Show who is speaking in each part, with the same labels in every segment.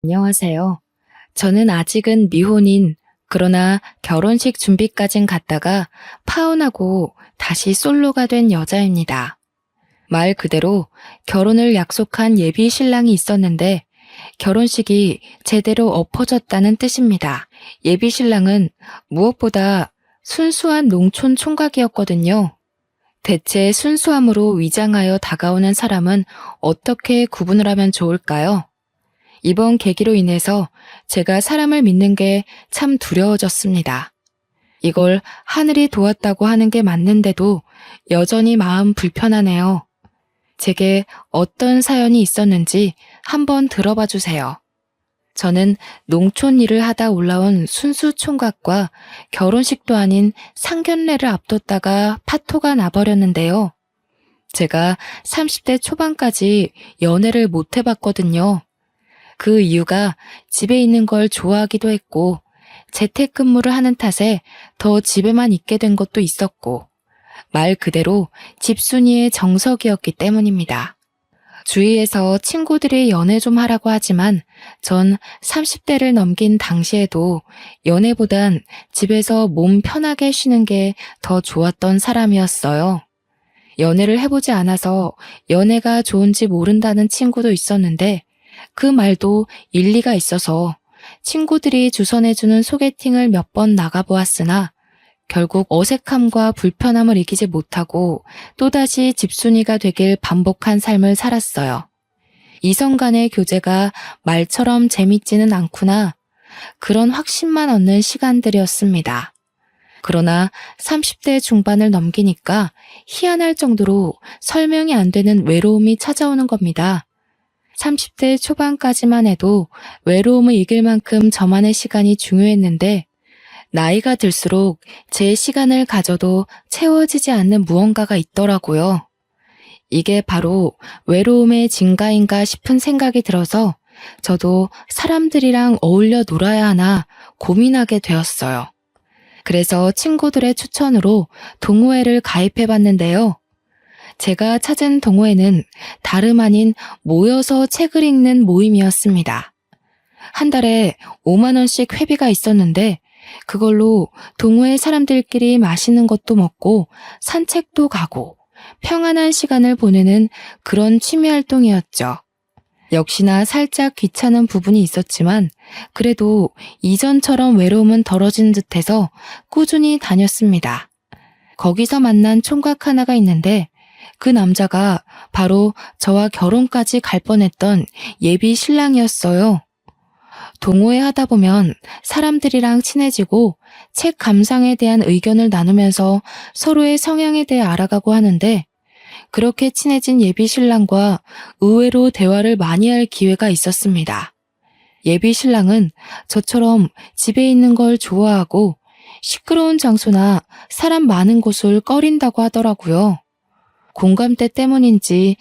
Speaker 1: 안녕하세요. 저는 아직은 미혼인, 그러나 결혼식 준비까진 갔다가 파혼하고 다시 솔로가 된 여자입니다. 말 그대로 결혼을 약속한 예비 신랑이 있었는데 결혼식이 제대로 엎어졌다는 뜻입니다. 예비 신랑은 무엇보다 순수한 농촌 총각이었거든요. 대체 순수함으로 위장하여 다가오는 사람은 어떻게 구분을 하면 좋을까요? 이번 계기로 인해서 제가 사람을 믿는 게 참 두려워졌습니다. 이걸 하늘이 도왔다고 하는 게 맞는데도 여전히 마음 불편하네요. 제게 어떤 사연이 있었는지 한번 들어봐 주세요. 저는 농촌 일을 하다 올라온 순수 총각과 결혼식도 아닌 상견례를 앞뒀다가 파토가 나버렸는데요. 제가 30대 초반까지 연애를 못 해봤거든요. 그 이유가 집에 있는 걸 좋아하기도 했고, 재택근무를 하는 탓에 더 집에만 있게 된 것도 있었고, 말 그대로 집순이의 정석이었기 때문입니다. 주위에서 친구들이 연애 좀 하라고 하지만 전 30대를 넘긴 당시에도 연애보단 집에서 몸 편하게 쉬는 게 더 좋았던 사람이었어요. 연애를 해보지 않아서 연애가 좋은지 모른다는 친구도 있었는데 그 말도 일리가 있어서 친구들이 주선해주는 소개팅을 몇 번 나가보았으나 결국 어색함과 불편함을 이기지 못하고 또다시 집순이가 되길 반복한 삶을 살았어요. 이성 간의 교제가 말처럼 재밌지는 않구나. 그런 확신만 얻는 시간들이었습니다. 그러나 30대 중반을 넘기니까 희한할 정도로 설명이 안 되는 외로움이 찾아오는 겁니다. 30대 초반까지만 해도 외로움을 이길 만큼 저만의 시간이 중요했는데 나이가 들수록 제 시간을 가져도 채워지지 않는 무언가가 있더라고요. 이게 바로 외로움의 증가인가 싶은 생각이 들어서 저도 사람들이랑 어울려 놀아야 하나 고민하게 되었어요. 그래서 친구들의 추천으로 동호회를 가입해 봤는데요. 제가 찾은 동호회는 다름 아닌 모여서 책을 읽는 모임이었습니다. 한 달에 5만 원씩 회비가 있었는데 그걸로 동호회 사람들끼리 맛있는 것도 먹고 산책도 가고 평안한 시간을 보내는 그런 취미 활동이었죠. 역시나 살짝 귀찮은 부분이 있었지만 그래도 이전처럼 외로움은 덜어진 듯해서 꾸준히 다녔습니다. 거기서 만난 총각 하나가 있는데 그 남자가 바로 저와 결혼까지 갈 뻔했던 예비 신랑이었어요. 동호회 하다 보면 사람들이랑 친해지고 책 감상에 대한 의견을 나누면서 서로의 성향에 대해 알아가고 하는데 그렇게 친해진 예비 신랑과 의외로 대화를 많이 할 기회가 있었습니다. 예비 신랑은 저처럼 집에 있는 걸 좋아하고 시끄러운 장소나 사람 많은 곳을 꺼린다고 하더라고요. 공감대 때문인지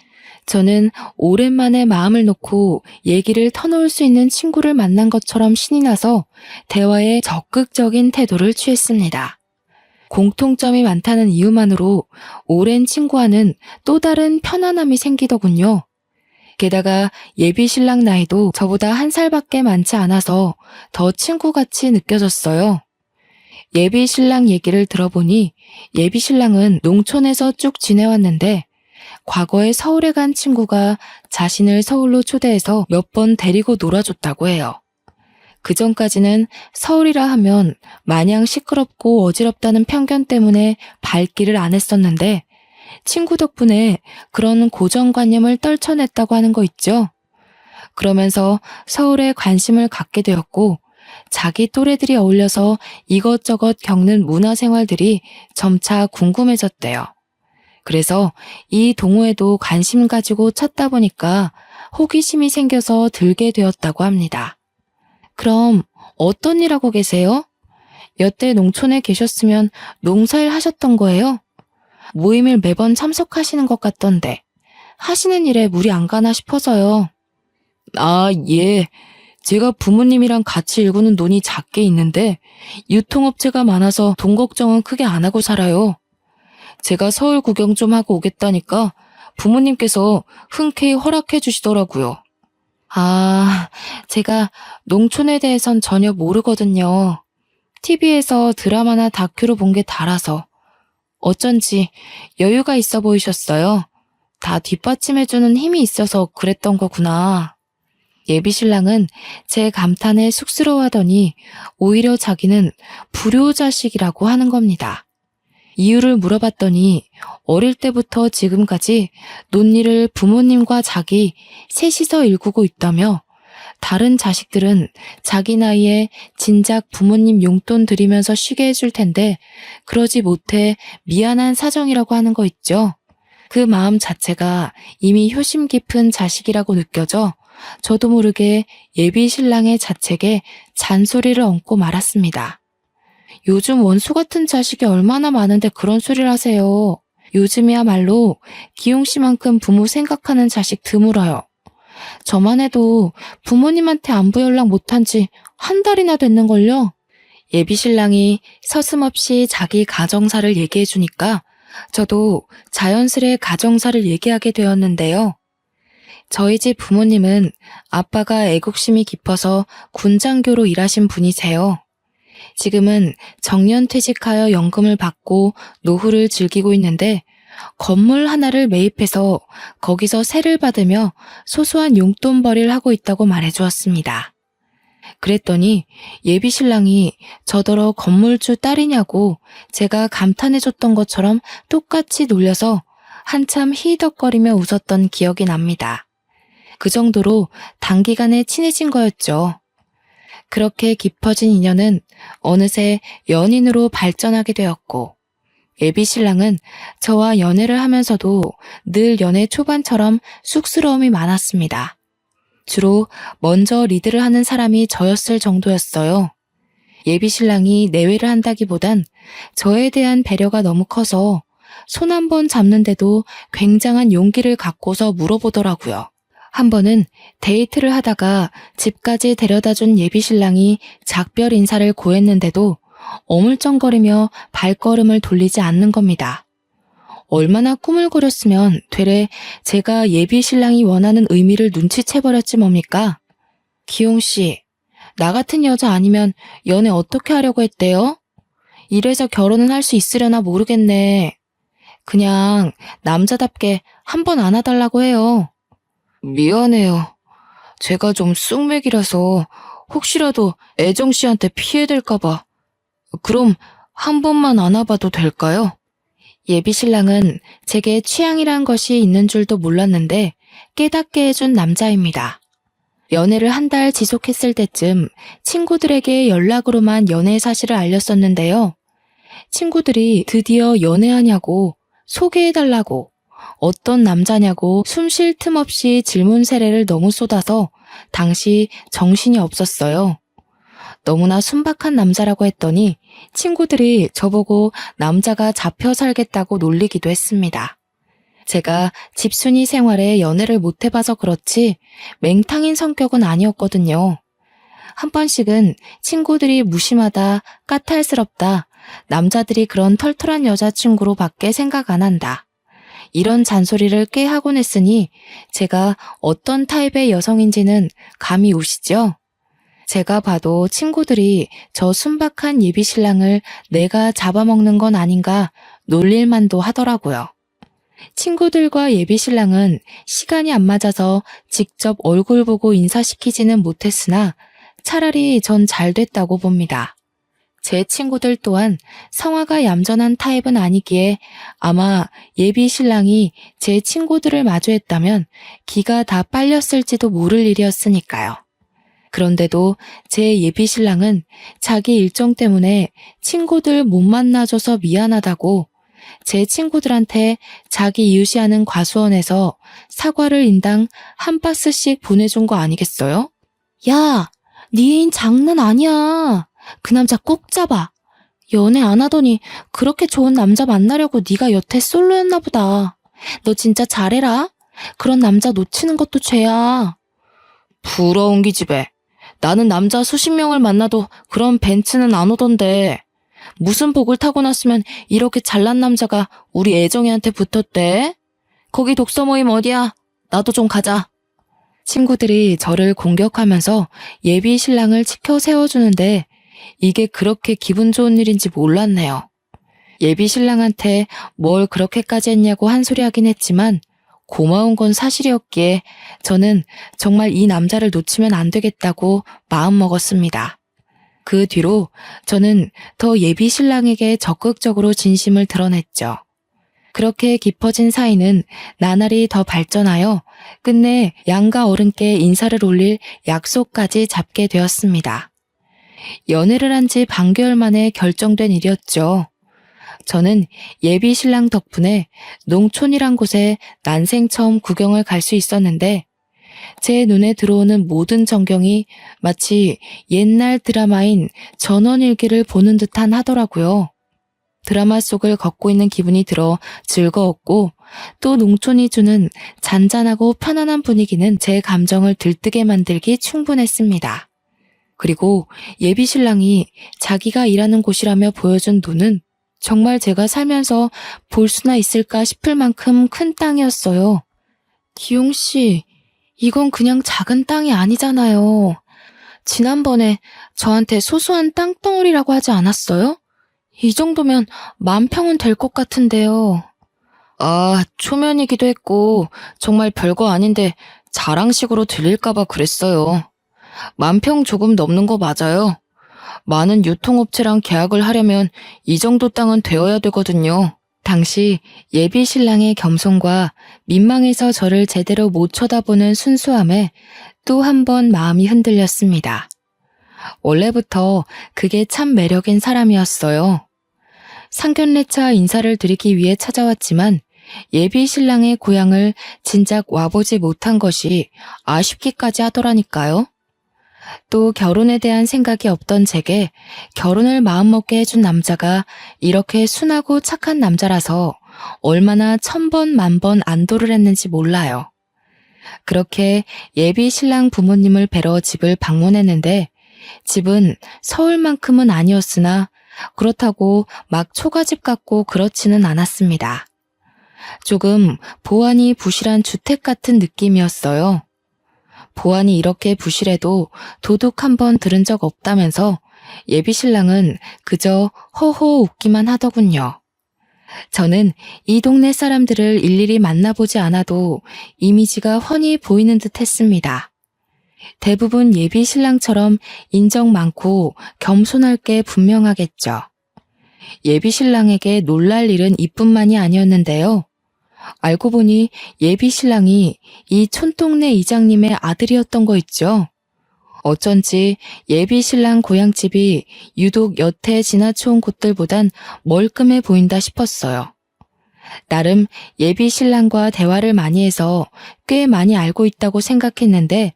Speaker 1: 저는 오랜만에 마음을 놓고 얘기를 터놓을 수 있는 친구를 만난 것처럼 신이 나서 대화에 적극적인 태도를 취했습니다. 공통점이 많다는 이유만으로 오랜 친구와는 또 다른 편안함이 생기더군요. 게다가 예비 신랑 나이도 저보다 한 살밖에 많지 않아서 더 친구같이 느껴졌어요. 예비 신랑 얘기를 들어보니 예비 신랑은 농촌에서 쭉 지내왔는데 과거에 서울에 간 친구가 자신을 서울로 초대해서 몇 번 데리고 놀아줬다고 해요. 그전까지는 서울이라 하면 마냥 시끄럽고 어지럽다는 편견 때문에 발길을 안 했었는데 친구 덕분에 그런 고정관념을 떨쳐냈다고 하는 거 있죠. 그러면서 서울에 관심을 갖게 되었고 자기 또래들이 어울려서 이것저것 겪는 문화생활들이 점차 궁금해졌대요. 그래서 이 동호회도 관심 가지고 찾다 보니까 호기심이 생겨서 들게 되었다고 합니다. 그럼 어떤 일 하고 계세요? 여태 농촌에 계셨으면 농사일 하셨던 거예요? 모임을 매번 참석하시는 것 같던데 하시는 일에 무리 안 가나 싶어서요. 아, 예. 제가 부모님이랑 같이 일구는 돈이 작게 있는데 유통업체가 많아서 돈 걱정은 크게 안 하고 살아요. 제가 서울 구경 좀 하고 오겠다니까 부모님께서 흔쾌히 허락해 주시더라고요. 제가 농촌에 대해선 전혀 모르거든요. TV에서 드라마나 다큐로 본 게 달아서. 어쩐지 여유가 있어 보이셨어요. 다 뒷받침해주는 힘이 있어서 그랬던 거구나. 예비 신랑은 제 감탄에 쑥스러워하더니 오히려 자기는 불효자식이라고 하는 겁니다. 이유를 물어봤더니 어릴 때부터 지금까지 논리를 부모님과 자기 셋이서 일구고 있다며 다른 자식들은 자기 나이에 진작 부모님 용돈 드리면서 쉬게 해줄 텐데 그러지 못해 미안한 사정이라고 하는 거 있죠. 그 마음 자체가 이미 효심 깊은 자식이라고 느껴져 저도 모르게 예비 신랑의 자책에 잔소리를 얹고 말았습니다. 요즘 원수 같은 자식이 얼마나 많은데 그런 소리를 하세요. 요즘이야말로 기용 씨만큼 부모 생각하는 자식 드물어요. 저만 해도 부모님한테 안부 연락 못한 지 한 달이나 됐는걸요. 예비 신랑이 서슴없이 자기 가정사를 얘기해 주니까 저도 자연스레 가정사를 얘기하게 되었는데요. 저희 집 부모님은 아빠가 애국심이 깊어서 군장교로 일하신 분이세요. 지금은 정년퇴직하여 연금을 받고 노후를 즐기고 있는데 건물 하나를 매입해서 거기서 세를 받으며 소소한 용돈벌이를 하고 있다고 말해주었습니다. 그랬더니 예비 신랑이 저더러 건물주 딸이냐고 제가 감탄해줬던 것처럼 똑같이 놀려서 한참 히덕거리며 웃었던 기억이 납니다. 그 정도로 단기간에 친해진 거였죠. 그렇게 깊어진 인연은 어느새 연인으로 발전하게 되었고 예비 신랑은 저와 연애를 하면서도 늘 연애 초반처럼 쑥스러움이 많았습니다. 주로 먼저 리드를 하는 사람이 저였을 정도였어요. 예비 신랑이 내외를 한다기보단 저에 대한 배려가 너무 커서 손 한 번 잡는데도 굉장한 용기를 갖고서 물어보더라고요. 한 번은 데이트를 하다가 집까지 데려다준 예비 신랑이 작별 인사를 고했는데도 어물쩡거리며 발걸음을 돌리지 않는 겁니다. 얼마나 꾸물거렸으면 되레 제가 예비 신랑이 원하는 의미를 눈치채버렸지 뭡니까? 기용씨, 나 같은 여자 아니면 연애 어떻게 하려고 했대요? 이래서 결혼은 할 수 있으려나 모르겠네. 그냥 남자답게 한 번 안아달라고 해요. 미안해요. 제가 좀 쑥맥이라서 혹시라도 애정씨한테 피해될까봐. 그럼 한 번만 안아봐도 될까요? 예비 신랑은 제게 취향이란 것이 있는 줄도 몰랐는데 깨닫게 해준 남자입니다. 연애를 한 달 지속했을 때쯤 친구들에게 연락으로만 연애 사실을 알렸었는데요. 친구들이 드디어 연애하냐고 소개해달라고 어떤 남자냐고 숨 쉴 틈 없이 질문 세례를 너무 쏟아서 당시 정신이 없었어요. 너무나 순박한 남자라고 했더니 친구들이 저보고 남자가 잡혀 살겠다고 놀리기도 했습니다. 제가 집순이 생활에 연애를 못 해봐서 그렇지 맹탕인 성격은 아니었거든요. 한 번씩은 친구들이 무심하다, 까탈스럽다, 남자들이 그런 털털한 여자친구로 밖에 생각 안 한다. 이런 잔소리를 꽤 하곤 했으니 제가 어떤 타입의 여성인지는 감이 오시죠? 제가 봐도 친구들이 저 순박한 예비 신랑을 내가 잡아먹는 건 아닌가 놀릴만도 하더라고요. 친구들과 예비 신랑은 시간이 안 맞아서 직접 얼굴 보고 인사시키지는 못했으나 차라리 전 잘 됐다고 봅니다. 제 친구들 또한 성화가 얌전한 타입은 아니기에 아마 예비 신랑이 제 친구들을 마주했다면 기가 다 빨렸을지도 모를 일이었으니까요. 그런데도 제 예비 신랑은 자기 일정 때문에 친구들 못 만나줘서 미안하다고 제 친구들한테 자기 이웃이하는 과수원에서 사과를 인당 한 박스씩 보내준 거 아니겠어요? 야, 네 애인 장난 아니야. 그 남자 꼭 잡아. 연애 안 하더니 그렇게 좋은 남자 만나려고 네가 여태 솔로였나 보다. 너 진짜 잘해라. 그런 남자 놓치는 것도 죄야. 부러운 기집애. 나는 남자 수십 명을 만나도 그런 벤츠는 안 오던데. 무슨 복을 타고 났으면 이렇게 잘난 남자가 우리 애정이한테 붙었대? 거기 독서 모임 어디야? 나도 좀 가자. 친구들이 저를 공격하면서 예비 신랑을 치켜 세워주는데 이게 그렇게 기분 좋은 일인지 몰랐네요. 예비 신랑한테 뭘 그렇게까지 했냐고 한 소리 하긴 했지만 고마운 건 사실이었기에 저는 정말 이 남자를 놓치면 안 되겠다고 마음먹었습니다. 그 뒤로 저는 더 예비 신랑에게 적극적으로 진심을 드러냈죠. 그렇게 깊어진 사이는 나날이 더 발전하여 끝내 양가 어른께 인사를 올릴 약속까지 잡게 되었습니다. 연애를 한 지 반개월 만에 결정된 일이었죠. 저는 예비 신랑 덕분에 농촌이란 곳에 난생 처음 구경을 갈 수 있었는데 제 눈에 들어오는 모든 전경이 마치 옛날 드라마인 전원일기를 보는 듯한 하더라고요. 드라마 속을 걷고 있는 기분이 들어 즐거웠고 또 농촌이 주는 잔잔하고 편안한 분위기는 제 감정을 들뜨게 만들기 충분했습니다. 그리고 예비 신랑이 자기가 일하는 곳이라며 보여준 돈은 정말 제가 살면서 볼 수나 있을까 싶을 만큼 큰 땅이었어요. 기용 씨, 이건 그냥 작은 땅이 아니잖아요. 지난번에 저한테 소소한 땅덩어리라고 하지 않았어요? 이 정도면 10,000평은 될 것 같은데요. 아, 초면이기도 했고 정말 별거 아닌데 자랑식으로 들릴까봐 그랬어요. 10,000평 조금 넘는 거 맞아요. 많은 유통업체랑 계약을 하려면 이 정도 땅은 되어야 되거든요. 당시 예비 신랑의 겸손과 민망해서 저를 제대로 못 쳐다보는 순수함에 또 한 번 마음이 흔들렸습니다. 원래부터 그게 참 매력인 사람이었어요. 상견례차 인사를 드리기 위해 찾아왔지만 예비 신랑의 고향을 진작 와보지 못한 것이 아쉽기까지 하더라니까요. 또 결혼에 대한 생각이 없던 제게 결혼을 마음먹게 해준 남자가 이렇게 순하고 착한 남자라서 얼마나 1000번 만번 안도를 했는지 몰라요. 그렇게 예비 신랑 부모님을 뵈러 집을 방문했는데 집은 서울만큼은 아니었으나 그렇다고 막 초가집 같고 그렇지는 않았습니다. 조금 보안이 부실한 주택 같은 느낌이었어요. 보안이 이렇게 부실해도 도둑 한 번 들은 적 없다면서 예비 신랑은 그저 허허 웃기만 하더군요. 저는 이 동네 사람들을 일일이 만나보지 않아도 이미지가 훤히 보이는 듯 했습니다. 대부분 예비 신랑처럼 인정 많고 겸손할 게 분명하겠죠. 예비 신랑에게 놀랄 일은 이뿐만이 아니었는데요. 알고 보니 예비 신랑이 이 촌동네 이장님의 아들이었던 거 있죠. 어쩐지 예비 신랑 고향집이 유독 여태 지나쳐온 곳들보단 멀끔해 보인다 싶었어요. 나름 예비 신랑과 대화를 많이 해서 꽤 많이 알고 있다고 생각했는데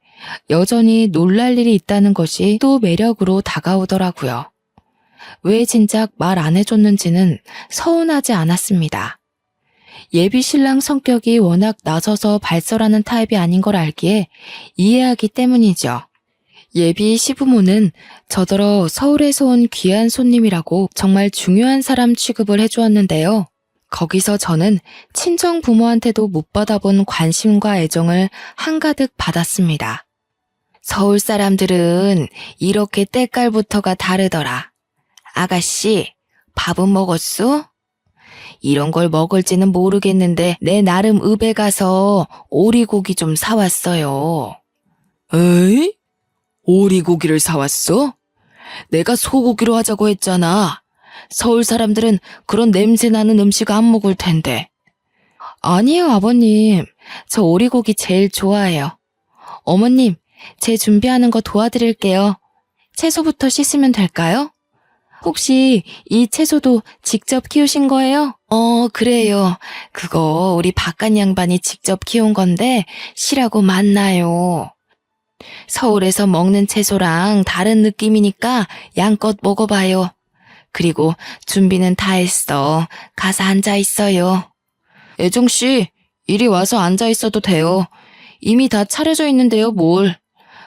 Speaker 1: 여전히 놀랄 일이 있다는 것이 또 매력으로 다가오더라고요. 왜 진작 말 안 해줬는지는 서운하지 않았습니다. 예비 신랑 성격이 워낙 나서서 발설하는 타입이 아닌 걸 알기에 이해하기 때문이죠. 예비 시부모는 저더러 서울에서 온 귀한 손님이라고 정말 중요한 사람 취급을 해주었는데요. 거기서 저는 친정 부모한테도 못 받아본 관심과 애정을 한가득 받았습니다. 서울 사람들은 이렇게 때깔부터가 다르더라. 아가씨, 밥은 먹었소? 이런 걸 먹을지는 모르겠는데 내 나름 읍에 가서 오리고기 좀 사왔어요. 에이? 오리고기를 사왔어? 내가 소고기로 하자고 했잖아. 서울 사람들은 그런 냄새 나는 음식 안 먹을 텐데. 아니에요, 아버님. 저 오리고기 제일 좋아해요. 어머님, 제 준비하는 거 도와드릴게요. 채소부터 씻으면 될까요? 혹시 이 채소도 직접 키우신 거예요? 그래요. 그거 우리 바깥 양반이 직접 키운 건데 실하고 맛나요. 서울에서 먹는 채소랑 다른 느낌이니까 양껏 먹어봐요. 그리고 준비는 다 했어. 가서 앉아 있어요. 애정씨, 이리 와서 앉아 있어도 돼요. 이미 다 차려져 있는데요, 뭘.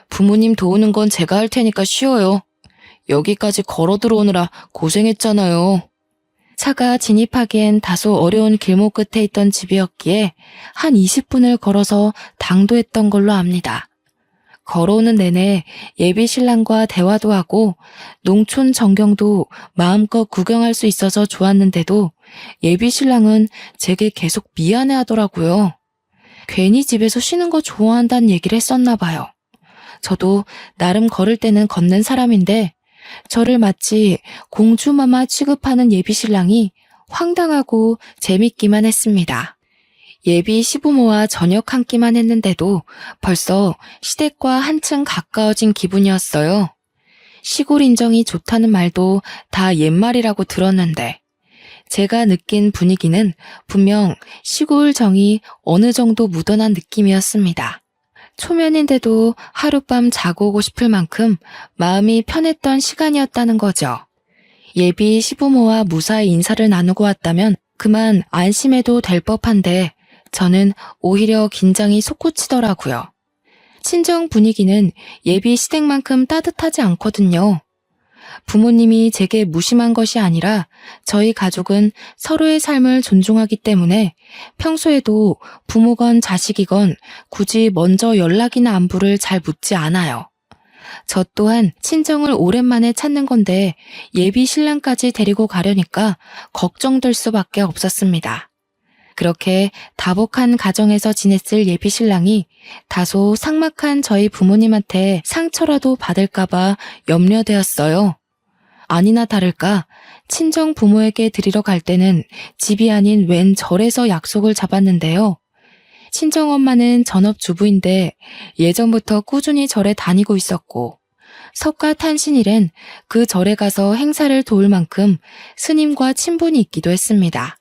Speaker 1: 부모님 도우는 건 제가 할 테니까 쉬어요. 여기까지 걸어 들어오느라 고생했잖아요. 차가 진입하기엔 다소 어려운 길목 끝에 있던 집이었기에 한 20분을 걸어서 당도했던 걸로 압니다. 걸어오는 내내 예비 신랑과 대화도 하고 농촌 전경도 마음껏 구경할 수 있어서 좋았는데도 예비 신랑은 제게 계속 미안해 하더라고요. 괜히 집에서 쉬는 거 좋아한다는 얘기를 했었나 봐요. 저도 나름 걸을 때는 걷는 사람인데 저를 마치 공주마마 취급하는 예비 신랑이 황당하고 재밌기만 했습니다. 예비 시부모와 저녁 한 끼만 했는데도 벌써 시댁과 한층 가까워진 기분이었어요. 시골 인정이 좋다는 말도 다 옛말이라고 들었는데 제가 느낀 분위기는 분명 시골 정이 어느 정도 묻어난 느낌이었습니다. 초면인데도 하룻밤 자고 오고 싶을 만큼 마음이 편했던 시간이었다는 거죠. 예비 시부모와 무사히 인사를 나누고 왔다면 그만 안심해도 될 법한데 저는 오히려 긴장이 솟구치더라고요. 친정 분위기는 예비 시댁만큼 따뜻하지 않거든요. 부모님이 제게 무심한 것이 아니라 저희 가족은 서로의 삶을 존중하기 때문에 평소에도 부모건 자식이건 굳이 먼저 연락이나 안부를 잘 묻지 않아요. 저 또한 친정을 오랜만에 찾는 건데 예비 신랑까지 데리고 가려니까 걱정될 수밖에 없었습니다. 그렇게 다복한 가정에서 지냈을 예비 신랑이 다소 삭막한 저희 부모님한테 상처라도 받을까봐 염려되었어요. 아니나 다를까 친정 부모에게 드리러 갈 때는 집이 아닌 웬 절에서 약속을 잡았는데요. 친정엄마는 전업주부인데 예전부터 꾸준히 절에 다니고 있었고 석가탄신일엔 그 절에 가서 행사를 도울 만큼 스님과 친분이 있기도 했습니다.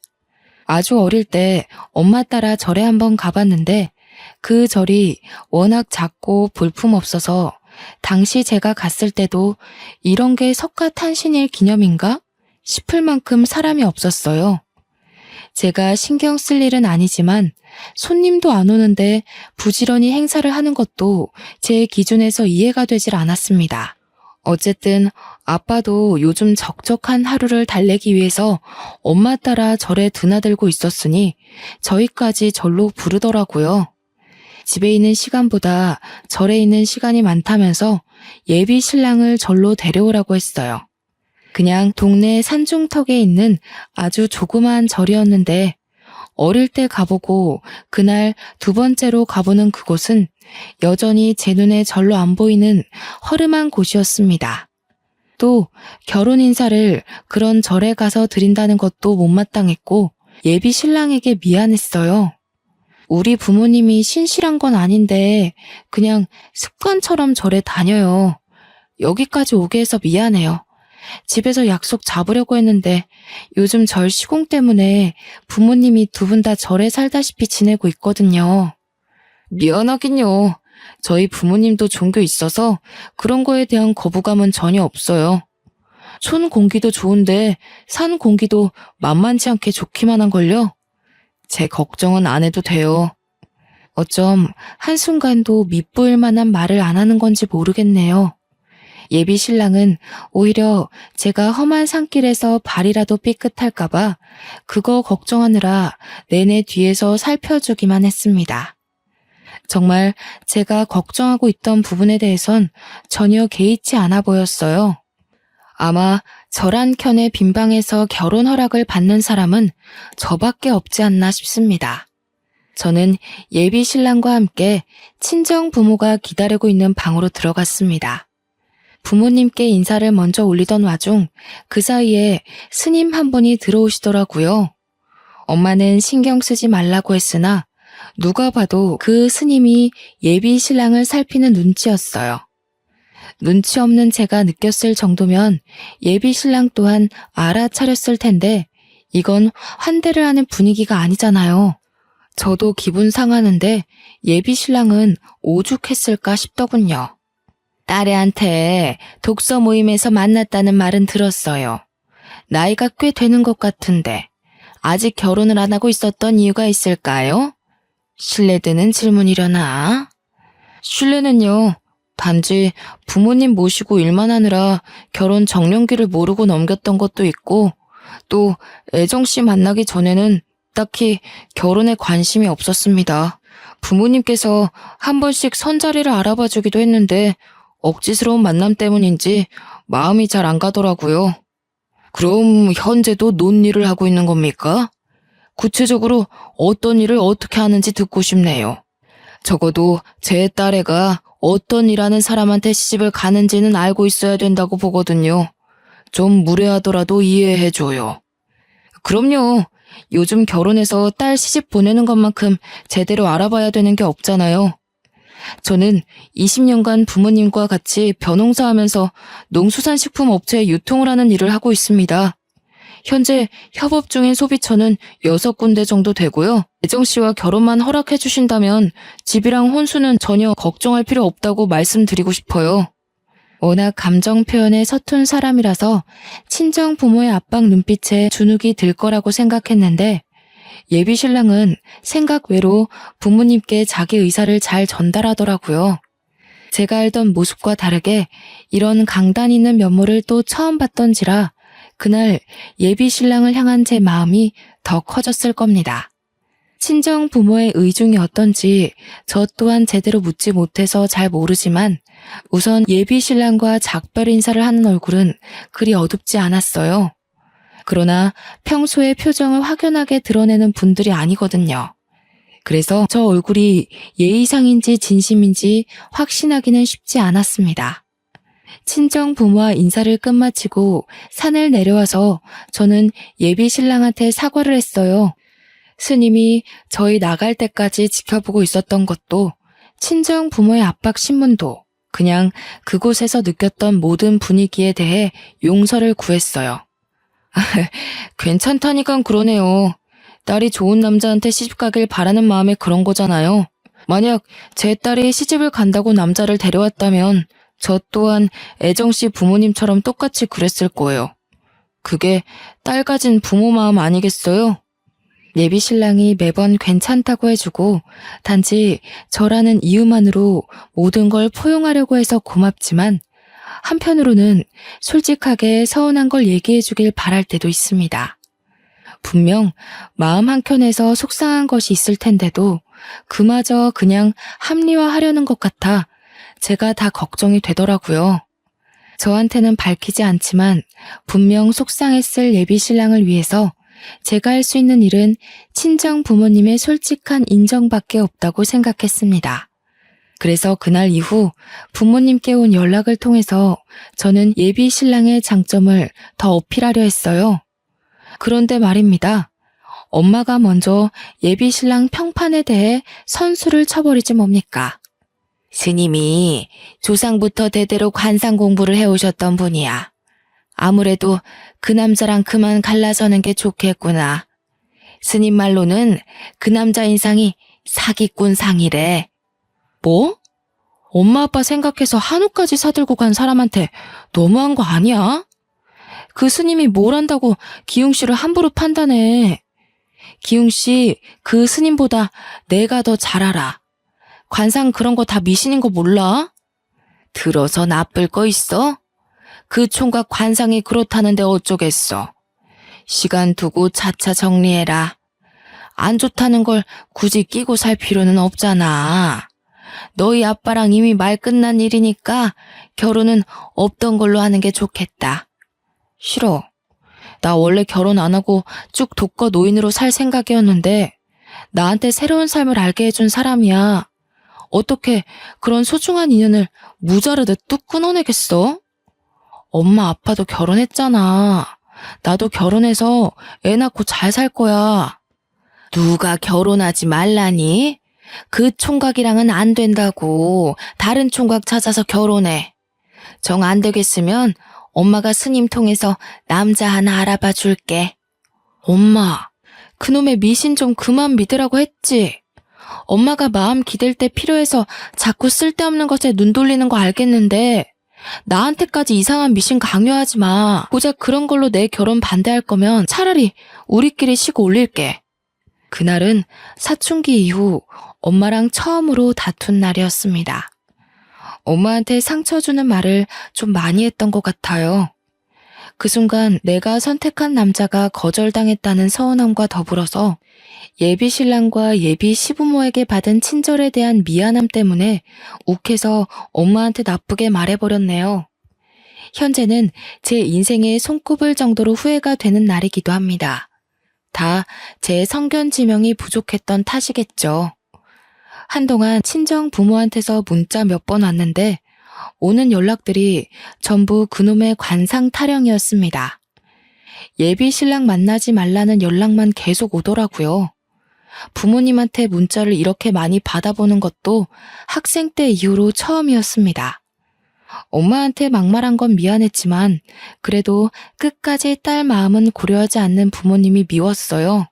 Speaker 1: 아주 어릴 때 엄마 따라 절에 한번 가봤는데 그 절이 워낙 작고 볼품없어서 당시 제가 갔을 때도 이런 게 석가탄신일 기념인가 싶을 만큼 사람이 없었어요. 제가 신경 쓸 일은 아니지만 손님도 안 오는데 부지런히 행사를 하는 것도 제 기준에서 이해가 되질 않았습니다. 어쨌든 아빠도 요즘 적적한 하루를 달래기 위해서 엄마 따라 절에 드나들고 있었으니 저희까지 절로 부르더라고요. 집에 있는 시간보다 절에 있는 시간이 많다면서 예비 신랑을 절로 데려오라고 했어요. 그냥 동네 산중턱에 있는 아주 조그마한 절이었는데 어릴 때 가보고 그날 두 번째로 가보는 그곳은 여전히 제 눈에 절로 안 보이는 허름한 곳이었습니다. 또 결혼 인사를 그런 절에 가서 드린다는 것도 못마땅했고 예비 신랑에게 미안했어요. 우리 부모님이 신실한 건 아닌데 그냥 습관처럼 절에 다녀요. 여기까지 오게 해서 미안해요. 집에서 약속 잡으려고 했는데 요즘 절 시공 때문에 부모님이 두 분 다 절에 살다시피 지내고 있거든요. 미안하긴요. 저희 부모님도 종교 있어서 그런 거에 대한 거부감은 전혀 없어요. 촌 공기도 좋은데 산 공기도 만만치 않게 좋기만 한걸요. 제 걱정은 안 해도 돼요. 어쩜 한순간도 밉보일 만한 말을 안 하는 건지 모르겠네요. 예비 신랑은 오히려 제가 험한 산길에서 발이라도 삐끗할까봐 그거 걱정하느라 내내 뒤에서 살펴주기만 했습니다. 정말 제가 걱정하고 있던 부분에 대해선 전혀 개의치 않아 보였어요. 아마 절 한 켠의 빈방에서 결혼 허락을 받는 사람은 저밖에 없지 않나 싶습니다. 저는 예비 신랑과 함께 친정 부모가 기다리고 있는 방으로 들어갔습니다. 부모님께 인사를 먼저 올리던 와중 그 사이에 스님 한 분이 들어오시더라고요. 엄마는 신경 쓰지 말라고 했으나 누가 봐도 그 스님이 예비 신랑을 살피는 눈치였어요. 눈치 없는 제가 느꼈을 정도면 예비 신랑 또한 알아차렸을 텐데 이건 환대를 하는 분위기가 아니잖아요. 저도 기분 상하는데 예비 신랑은 오죽했을까 싶더군요. 딸애한테 독서 모임에서 만났다는 말은 들었어요. 나이가 꽤 되는 것 같은데 아직 결혼을 안 하고 있었던 이유가 있을까요? 실례되는 질문이려나? 실례는요. 단지 부모님 모시고 일만 하느라 결혼 정년기를 모르고 넘겼던 것도 있고 또 애정씨 만나기 전에는 딱히 결혼에 관심이 없었습니다. 부모님께서 한 번씩 선자리를 알아봐 주기도 했는데 억지스러운 만남 때문인지 마음이 잘 안 가더라고요. 그럼 현재도 논일을 하고 있는 겁니까? 구체적으로 어떤 일을 어떻게 하는지 듣고 싶네요. 적어도 제 딸애가 어떤 일하는 사람한테 시집을 가는지는 알고 있어야 된다고 보거든요. 좀 무례하더라도 이해해줘요. 그럼요. 요즘 결혼해서 딸 시집 보내는 것만큼 제대로 알아봐야 되는 게 없잖아요. 저는 20년간 부모님과 같이 벼농사하면서 농수산식품 업체에 유통을 하는 일을 하고 있습니다. 현재 협업 중인 소비처는 6군데 정도 되고요. 애정 씨와 결혼만 허락해 주신다면 집이랑 혼수는 전혀 걱정할 필요 없다고 말씀드리고 싶어요. 워낙 감정 표현에 서툰 사람이라서 친정 부모의 압박 눈빛에 주눅이 들 거라고 생각했는데 예비 신랑은 생각 외로 부모님께 자기 의사를 잘 전달하더라고요. 제가 알던 모습과 다르게 이런 강단 있는 면모를 또 처음 봤던지라 그날 예비 신랑을 향한 제 마음이 더 커졌을 겁니다. 친정 부모의 의중이 어떤지 저 또한 제대로 묻지 못해서 잘 모르지만 우선 예비 신랑과 작별 인사를 하는 얼굴은 그리 어둡지 않았어요. 그러나 평소에 표정을 확연하게 드러내는 분들이 아니거든요. 그래서 저 얼굴이 예의상인지 진심인지 확신하기는 쉽지 않았습니다. 친정 부모와 인사를 끝마치고 산을 내려와서 저는 예비 신랑한테 사과를 했어요. 스님이 저희 나갈 때까지 지켜보고 있었던 것도 친정 부모의 압박 신문도 그냥 그곳에서 느꼈던 모든 분위기에 대해 용서를 구했어요. 괜찮다니까 그러네요. 딸이 좋은 남자한테 시집 가길 바라는 마음에 그런 거잖아요. 만약 제 딸이 시집을 간다고 남자를 데려왔다면 저 또한 애정씨 부모님처럼 똑같이 그랬을 거예요. 그게 딸 가진 부모 마음 아니겠어요? 예비 신랑이 매번 괜찮다고 해주고 단지 저라는 이유만으로 모든 걸 포용하려고 해서 고맙지만 한편으로는 솔직하게 서운한 걸 얘기해주길 바랄 때도 있습니다. 분명 마음 한켠에서 속상한 것이 있을 텐데도 그마저 그냥 합리화하려는 것 같아 제가 다 걱정이 되더라고요. 저한테는 밝히지 않지만 분명 속상했을 예비 신랑을 위해서 제가 할 수 있는 일은 친정 부모님의 솔직한 인정밖에 없다고 생각했습니다. 그래서 그날 이후 부모님께 온 연락을 통해서 저는 예비 신랑의 장점을 더 어필하려 했어요. 그런데 말입니다. 엄마가 먼저 예비 신랑 평판에 대해 선수를 쳐버리지 뭡니까? 스님이 조상부터 대대로 관상 공부를 해오셨던 분이야. 아무래도 그 남자랑 그만 갈라서는 게 좋겠구나. 스님 말로는 그 남자 인상이 사기꾼 상이래. 뭐? 엄마 아빠 생각해서 한우까지 사들고 간 사람한테 너무한 거 아니야? 그 스님이 뭘 안다고 기웅 씨를 함부로 판단해. 기웅 씨, 그 스님보다 내가 더 잘 알아. 관상 그런 거 다 미신인 거 몰라? 들어서 나쁠 거 있어? 그 총각 관상이 그렇다는데 어쩌겠어. 시간 두고 차차 정리해라. 안 좋다는 걸 굳이 끼고 살 필요는 없잖아. 너희 아빠랑 이미 말 끝난 일이니까 결혼은 없던 걸로 하는 게 좋겠다. 싫어. 나 원래 결혼 안 하고 쭉 독거 노인으로 살 생각이었는데 나한테 새로운 삶을 알게 해준 사람이야. 어떻게 그런 소중한 인연을 무자르듯 뚝 끊어내겠어? 엄마 아빠도 결혼했잖아. 나도 결혼해서 애 낳고 잘 살 거야. 누가 결혼하지 말라니? 그 총각이랑은 안 된다고. 다른 총각 찾아서 결혼해. 정 안 되겠으면 엄마가 스님 통해서 남자 하나 알아봐 줄게. 엄마, 그놈의 미신 좀 그만 믿으라고 했지. 엄마가 마음 기댈 때 필요해서 자꾸 쓸데없는 것에 눈 돌리는 거 알겠는데 나한테까지 이상한 미신 강요하지 마. 고작 그런 걸로 내 결혼 반대할 거면 차라리 우리끼리 시고 올릴게. 그날은 사춘기 이후 엄마랑 처음으로 다툰 날이었습니다. 엄마한테 상처 주는 말을 좀 많이 했던 것 같아요. 그 순간 내가 선택한 남자가 거절당했다는 서운함과 더불어서 예비 신랑과 예비 시부모에게 받은 친절에 대한 미안함 때문에 욱해서 엄마한테 나쁘게 말해버렸네요. 현재는 제 인생에 손꼽을 정도로 후회가 되는 날이기도 합니다. 다 제 성견 지명이 부족했던 탓이겠죠. 한동안 친정 부모한테서 문자 몇 번 왔는데 오는 연락들이 전부 그놈의 관상 타령이었습니다. 예비 신랑 만나지 말라는 연락만 계속 오더라고요. 부모님한테 문자를 이렇게 많이 받아보는 것도 학생 때 이후로 처음이었습니다. 엄마한테 막말한 건 미안했지만 그래도 끝까지 딸 마음은 고려하지 않는 부모님이 미웠어요.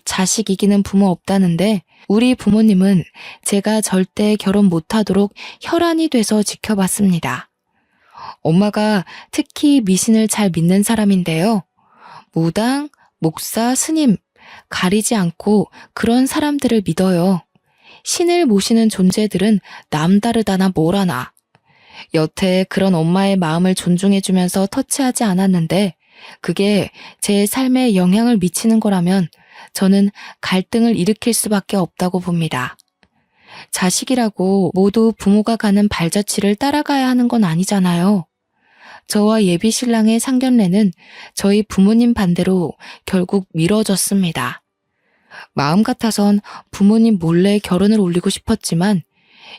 Speaker 1: 자식 이기는 부모 없다는데 우리 부모님은 제가 절대 결혼 못하도록 혈안이 돼서 지켜봤습니다. 엄마가 특히 미신을 잘 믿는 사람인데요. 무당, 목사, 스님 가리지 않고 그런 사람들을 믿어요. 신을 모시는 존재들은 남다르다나 뭐라나. 여태 그런 엄마의 마음을 존중해주면서 터치하지 않았는데 그게 제 삶에 영향을 미치는 거라면 저는 갈등을 일으킬 수밖에 없다고 봅니다. 자식이라고 모두 부모가 가는 발자취를 따라가야 하는 건 아니잖아요. 저와 예비 신랑의 상견례는 저희 부모님 반대로 결국 미뤄졌습니다. 마음 같아선 부모님 몰래 결혼을 올리고 싶었지만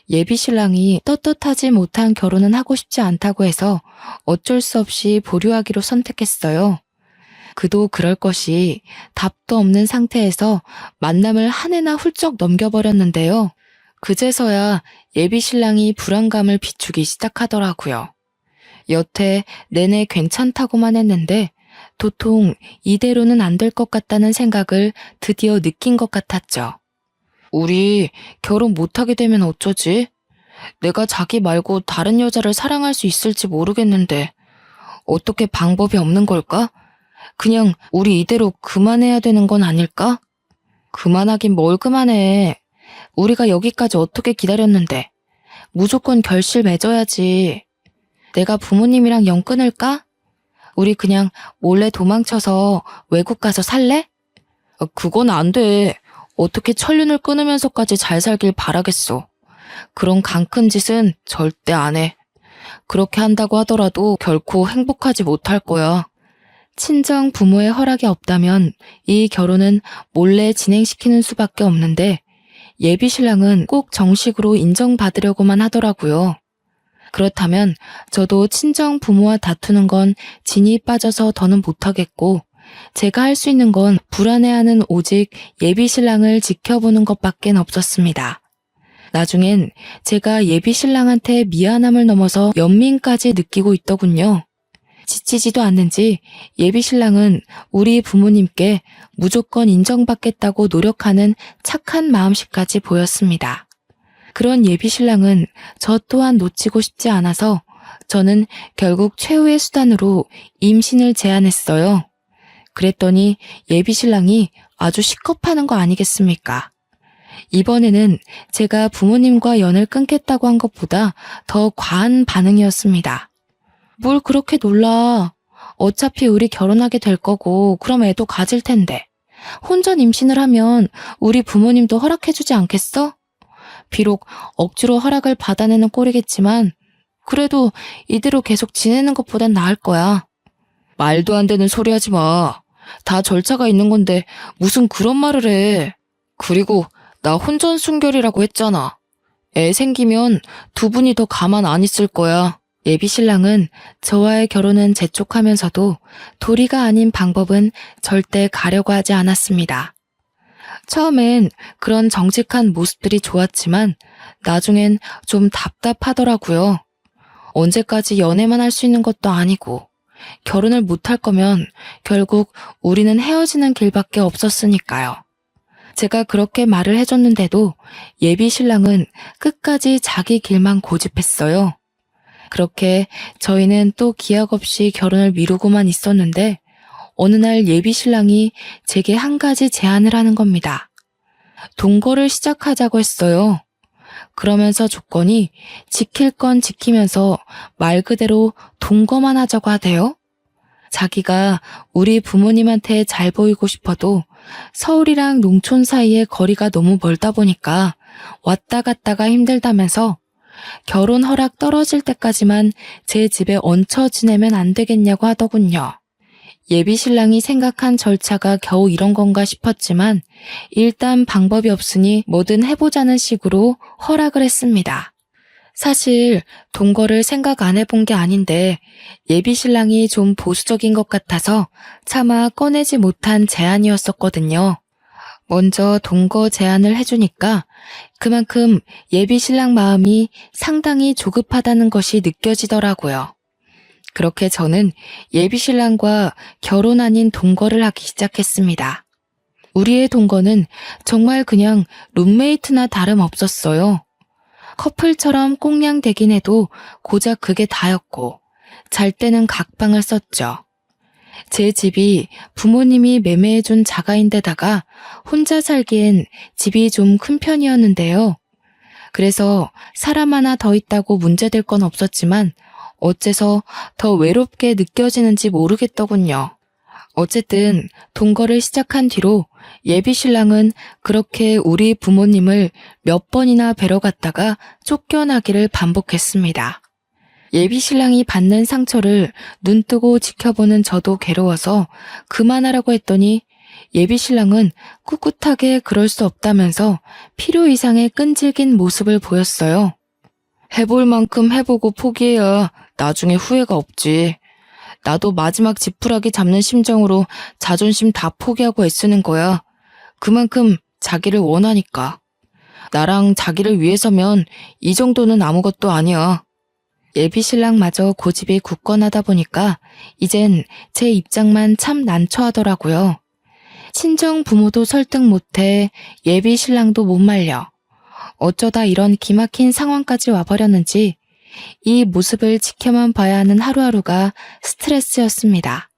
Speaker 1: 예비 신랑이 떳떳하지 못한 결혼은 하고 싶지 않다고 해서 어쩔 수 없이 보류하기로 선택했어요. 그도 그럴 것이 답도 없는 상태에서 만남을 한 해나 훌쩍 넘겨버렸는데요. 그제서야 예비 신랑이 불안감을 비추기 시작하더라고요. 여태 내내 괜찮다고만 했는데 도통 이대로는 안 될 것 같다는 생각을 드디어 느낀 것 같았죠. 우리 결혼 못하게 되면 어쩌지? 내가 자기 말고 다른 여자를 사랑할 수 있을지 모르겠는데 어떻게 방법이 없는 걸까? 그냥 우리 이대로 그만해야 되는 건 아닐까? 그만하긴 뭘 그만해. 우리가 여기까지 어떻게 기다렸는데 무조건 결실 맺어야지. 내가 부모님이랑 연 끊을까? 우리 그냥 몰래 도망쳐서 외국 가서 살래? 그건 안 돼. 어떻게 천륜을 끊으면서까지 잘 살길 바라겠어. 그런 강큰 짓은 절대 안 해. 그렇게 한다고 하더라도 결코 행복하지 못할 거야. 친정 부모의 허락이 없다면 이 결혼은 몰래 진행시키는 수밖에 없는데 예비 신랑은 꼭 정식으로 인정받으려고만 하더라고요. 그렇다면 저도 친정 부모와 다투는 건 진이 빠져서 더는 못하겠고 제가 할 수 있는 건 불안해하는 오직 예비 신랑을 지켜보는 것밖엔 없었습니다. 나중엔 제가 예비 신랑한테 미안함을 넘어서 연민까지 느끼고 있더군요. 지치지도 않는지 예비 신랑은 우리 부모님께 무조건 인정받겠다고 노력하는 착한 마음씨까지 보였습니다. 그런 예비 신랑은 저 또한 놓치고 싶지 않아서 저는 결국 최후의 수단으로 임신을 제안했어요. 그랬더니 예비 신랑이 아주 식겁하는 거 아니겠습니까? 이번에는 제가 부모님과 연을 끊겠다고 한 것보다 더 과한 반응이었습니다. 뭘 그렇게 놀라. 어차피 우리 결혼하게 될 거고 그럼 애도 가질 텐데. 혼전 임신을 하면 우리 부모님도 허락해주지 않겠어? 비록 억지로 허락을 받아내는 꼴이겠지만 그래도 이대로 계속 지내는 것보단 나을 거야. 말도 안 되는 소리 하지 마. 다 절차가 있는 건데 무슨 그런 말을 해. 그리고 나 혼전 순결이라고 했잖아. 애 생기면 두 분이 더 가만 안 있을 거야. 예비 신랑은 저와의 결혼은 재촉하면서도 도리가 아닌 방법은 절대 가려고 하지 않았습니다. 처음엔 그런 정직한 모습들이 좋았지만 나중엔 좀 답답하더라고요. 언제까지 연애만 할 수 있는 것도 아니고 결혼을 못할 거면 결국 우리는 헤어지는 길밖에 없었으니까요. 제가 그렇게 말을 해줬는데도 예비 신랑은 끝까지 자기 길만 고집했어요. 그렇게 저희는 또 기약 없이 결혼을 미루고만 있었는데 어느 날 예비 신랑이 제게 한 가지 제안을 하는 겁니다. 동거를 시작하자고 했어요. 그러면서 조건이 지킬 건 지키면서 말 그대로 동거만 하자고 하대요. 자기가 우리 부모님한테 잘 보이고 싶어도 서울이랑 농촌 사이의 거리가 너무 멀다 보니까 왔다 갔다가 힘들다면서 결혼 허락 떨어질 때까지만 제 집에 얹혀 지내면 안 되겠냐고 하더군요. 예비 신랑이 생각한 절차가 겨우 이런 건가 싶었지만 일단 방법이 없으니 뭐든 해보자는 식으로 허락을 했습니다. 사실 동거를 생각 안 해본 게 아닌데 예비 신랑이 좀 보수적인 것 같아서 차마 꺼내지 못한 제안이었었거든요. 먼저 동거 제안을 해주니까 그만큼 예비 신랑 마음이 상당히 조급하다는 것이 느껴지더라고요. 그렇게 저는 예비 신랑과 결혼 아닌 동거를 하기 시작했습니다. 우리의 동거는 정말 그냥 룸메이트나 다름없었어요. 커플처럼 꽁냥대긴 해도 고작 그게 다였고 잘 때는 각방을 썼죠. 제 집이 부모님이 매매해준 자가인데다가 혼자 살기엔 집이 좀 큰 편이었는데요. 그래서 사람 하나 더 있다고 문제될 건 없었지만 어째서 더 외롭게 느껴지는지 모르겠더군요. 어쨌든 동거를 시작한 뒤로 예비 신랑은 그렇게 우리 부모님을 몇 번이나 뵈러 갔다가 쫓겨나기를 반복했습니다. 예비 신랑이 받는 상처를 눈뜨고 지켜보는 저도 괴로워서 그만하라고 했더니 예비 신랑은 꿋꿋하게 그럴 수 없다면서 필요 이상의 끈질긴 모습을 보였어요. 해볼 만큼 해보고 포기해야 나중에 후회가 없지. 나도 마지막 지푸라기 잡는 심정으로 자존심 다 포기하고 애쓰는 거야. 그만큼 자기를 원하니까. 나랑 자기를 위해서면 이 정도는 아무것도 아니야. 예비 신랑마저 고집이 굳건하다 보니까 이젠 제 입장만 참 난처하더라고요. 친정 부모도 설득 못해 예비 신랑도 못 말려. 어쩌다 이런 기막힌 상황까지 와버렸는지 이 모습을 지켜만 봐야 하는 하루하루가 스트레스였습니다.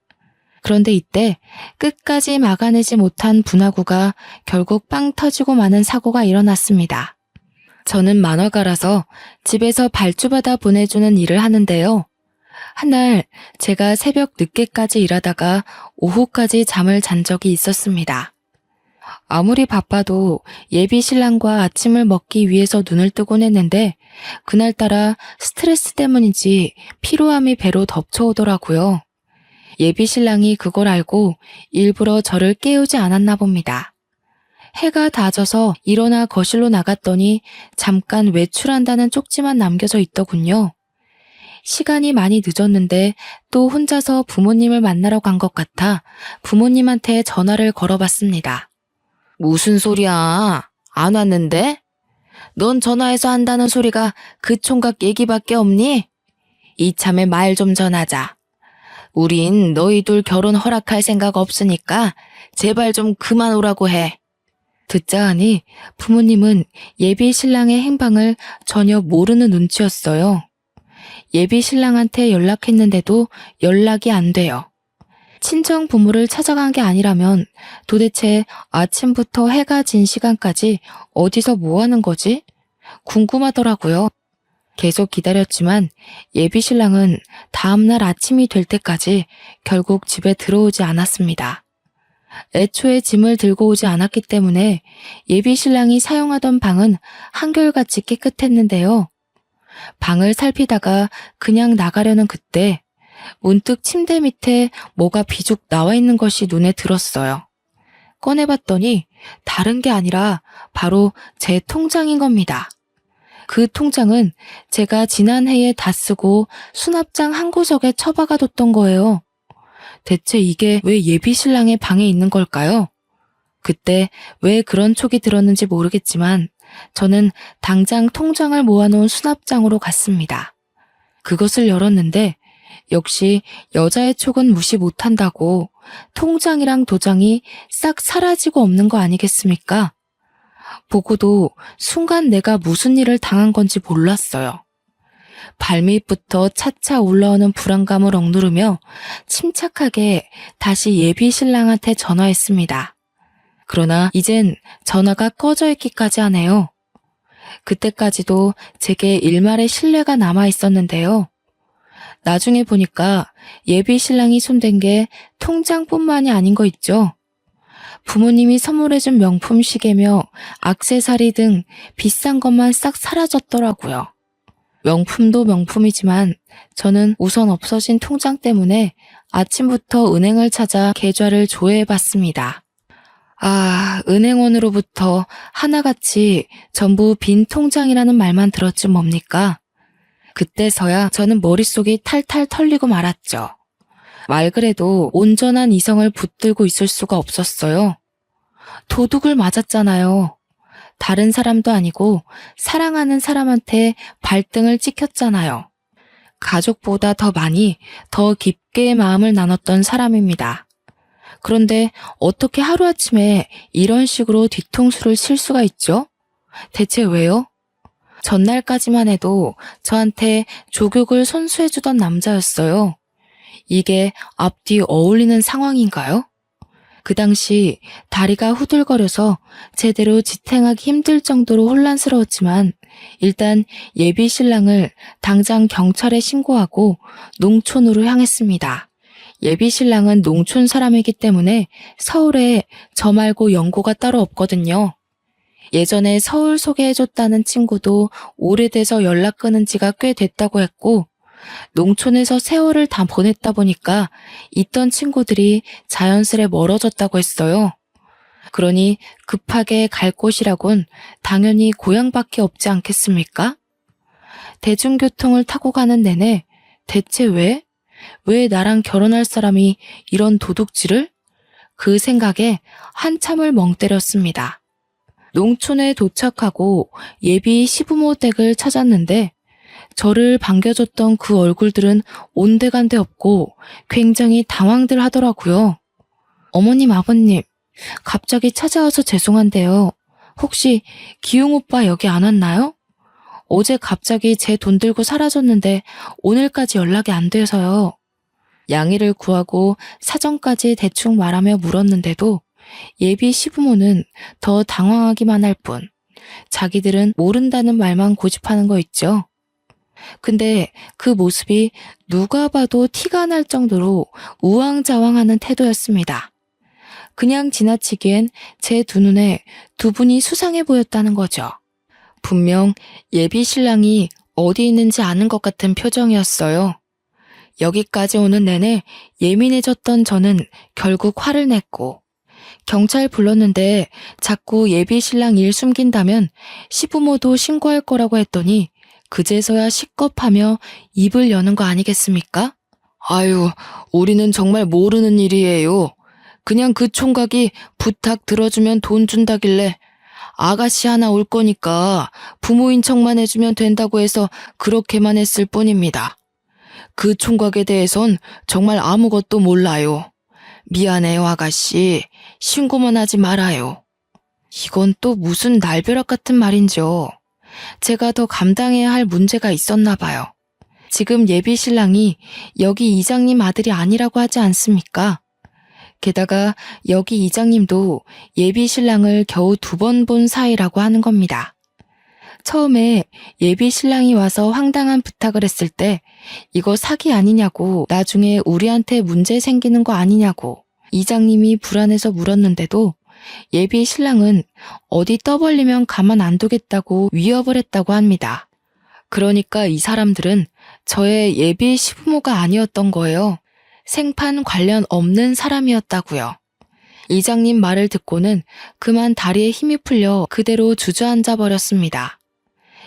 Speaker 1: 그런데 이때 끝까지 막아내지 못한 분화구가 결국 빵 터지고 마는 사고가 일어났습니다. 저는 만화가라서 집에서 발주받아 보내주는 일을 하는데요. 한날 제가 새벽 늦게까지 일하다가 오후까지 잠을 잔 적이 있었습니다. 아무리 바빠도 예비 신랑과 아침을 먹기 위해서 눈을 뜨곤 했는데 그날따라 스트레스 때문인지 피로함이 배로 덮쳐오더라고요. 예비 신랑이 그걸 알고 일부러 저를 깨우지 않았나 봅니다. 해가 다져서 일어나 거실로 나갔더니 잠깐 외출한다는 쪽지만 남겨져 있더군요. 시간이 많이 늦었는데 또 혼자서 부모님을 만나러 간 것 같아 부모님한테 전화를 걸어봤습니다. 무슨 소리야? 안 왔는데? 넌 전화해서 한다는 소리가 그 총각 얘기밖에 없니? 이참에 말 좀 전하자. 우린 너희 둘 결혼 허락할 생각 없으니까 제발 좀 그만 오라고 해. 듣자 하니 부모님은 예비 신랑의 행방을 전혀 모르는 눈치였어요. 예비 신랑한테 연락했는데도 연락이 안 돼요. 친정 부모를 찾아간 게 아니라면 도대체 아침부터 해가 진 시간까지 어디서 뭐 하는 거지? 궁금하더라고요. 계속 기다렸지만 예비 신랑은 다음날 아침이 될 때까지 결국 집에 들어오지 않았습니다. 애초에 짐을 들고 오지 않았기 때문에 예비 신랑이 사용하던 방은 한결같이 깨끗했는데요. 방을 살피다가 그냥 나가려는 그때 문득 침대 밑에 뭐가 비죽 나와 있는 것이 눈에 들었어요. 꺼내봤더니 다른 게 아니라 바로 제 통장인 겁니다. 그 통장은 제가 지난해에 다 쓰고 수납장 한 구석에 처박아뒀던 거예요. 대체 이게 왜 예비 신랑의 방에 있는 걸까요? 그때 왜 그런 촉이 들었는지 모르겠지만 저는 당장 통장을 모아놓은 수납장으로 갔습니다. 그것을 열었는데 역시 여자의 촉은 무시 못한다고 통장이랑 도장이 싹 사라지고 없는 거 아니겠습니까? 보고도 순간 내가 무슨 일을 당한 건지 몰랐어요. 발밑부터 차차 올라오는 불안감을 억누르며 침착하게 다시 예비 신랑한테 전화했습니다. 그러나 이젠 전화가 꺼져 있기까지 하네요. 그때까지도 제게 일말의 신뢰가 남아 있었는데요. 나중에 보니까 예비 신랑이 손댄 게 통장뿐만이 아닌 거 있죠. 부모님이 선물해준 명품 시계며 액세서리 등 비싼 것만 싹 사라졌더라고요. 명품도 명품이지만 저는 우선 없어진 통장 때문에 아침부터 은행을 찾아 계좌를 조회해봤습니다. 아, 은행원으로부터 하나같이 전부 빈 통장이라는 말만 들었지 뭡니까? 그때서야 저는 머릿속이 탈탈 털리고 말았죠. 말 그래도 온전한 이성을 붙들고 있을 수가 없었어요. 도둑을 맞았잖아요. 다른 사람도 아니고 사랑하는 사람한테 발등을 찍혔잖아요. 가족보다 더 많이, 더 깊게 마음을 나눴던 사람입니다. 그런데 어떻게 하루아침에 이런 식으로 뒤통수를 칠 수가 있죠? 대체 왜요? 전날까지만 해도 저한테 조국을 손수해주던 남자였어요. 이게 앞뒤 어울리는 상황인가요? 그 당시 다리가 후들거려서 제대로 지탱하기 힘들 정도로 혼란스러웠지만 일단 예비 신랑을 당장 경찰에 신고하고 농촌으로 향했습니다. 예비 신랑은 농촌 사람이기 때문에 서울에 저 말고 연고가 따로 없거든요. 예전에 서울 소개해줬다는 친구도 오래돼서 연락 끊은 지가 꽤 됐다고 했고 농촌에서 세월을 다 보냈다 보니까 있던 친구들이 자연스레 멀어졌다고 했어요. 그러니 급하게 갈 곳이라곤 당연히 고향밖에 없지 않겠습니까? 대중교통을 타고 가는 내내 대체 왜 나랑 결혼할 사람이 이런 도둑질을? 그 생각에 한참을 멍 때렸습니다. 농촌에 도착하고 예비 시부모 댁을 찾았는데 저를 반겨줬던 그 얼굴들은 온데간데 없고 굉장히 당황들 하더라고요. 어머님, 아버님, 갑자기 찾아와서 죄송한데요. 혹시 기웅 오빠 여기 안 왔나요? 어제 갑자기 제 돈 들고 사라졌는데 오늘까지 연락이 안 돼서요. 양해를 구하고 사정까지 대충 말하며 물었는데도 예비 시부모는 더 당황하기만 할 뿐 자기들은 모른다는 말만 고집하는 거 있죠. 근데 그 모습이 누가 봐도 티가 날 정도로 우왕좌왕하는 태도였습니다. 그냥 지나치기엔 제 두 눈에 두 분이 수상해 보였다는 거죠. 분명 예비 신랑이 어디 있는지 아는 것 같은 표정이었어요. 여기까지 오는 내내 예민해졌던 저는 결국 화를 냈고 경찰 불렀는데 자꾸 예비 신랑 일 숨긴다면 시부모도 신고할 거라고 했더니 그제서야 식겁하며 입을 여는 거 아니겠습니까? 아유, 우리는 정말 모르는 일이에요. 그냥 그 총각이 부탁 들어주면 돈 준다길래 아가씨 하나 올 거니까 부모인 척만 해주면 된다고 해서 그렇게만 했을 뿐입니다. 그 총각에 대해선 정말 아무것도 몰라요. 미안해요, 아가씨. 신고만 하지 말아요. 이건 또 무슨 날벼락 같은 말인지요. 제가 더 감당해야 할 문제가 있었나 봐요. 지금 예비 신랑이 여기 이장님 아들이 아니라고 하지 않습니까? 게다가 여기 이장님도 예비 신랑을 겨우 2번 본 사이라고 하는 겁니다. 처음에 예비 신랑이 와서 황당한 부탁을 했을 때 이거 사기 아니냐고, 나중에 우리한테 문제 생기는 거 아니냐고 이장님이 불안해서 물었는데도 예비 신랑은 어디 떠벌리면 가만 안 두겠다고 위협을 했다고 합니다. 그러니까 이 사람들은 저의 예비 시부모가 아니었던 거예요. 생판 관련 없는 사람이었다고요. 이장님 말을 듣고는 그만 다리에 힘이 풀려 그대로 주저앉아 버렸습니다.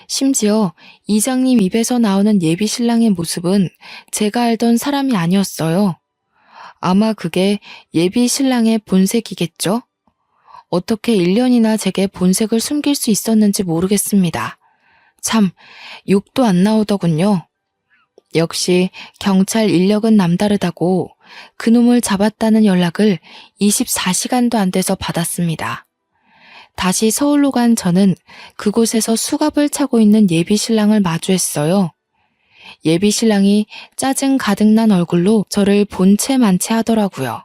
Speaker 1: 심지어 이장님 입에서 나오는 예비 신랑의 모습은 제가 알던 사람이 아니었어요. 아마 그게 예비 신랑의 본색이겠죠? 어떻게 1년이나 제게 본색을 숨길 수 있었는지 모르겠습니다. 참, 욕도 안 나오더군요. 역시 경찰 인력은 남다르다고 그놈을 잡았다는 연락을 24시간도 안 돼서 받았습니다. 다시 서울로 간 저는 그곳에서 수갑을 차고 있는 예비 신랑을 마주했어요. 예비 신랑이 짜증 가득 난 얼굴로 저를 본체 만체 하더라고요.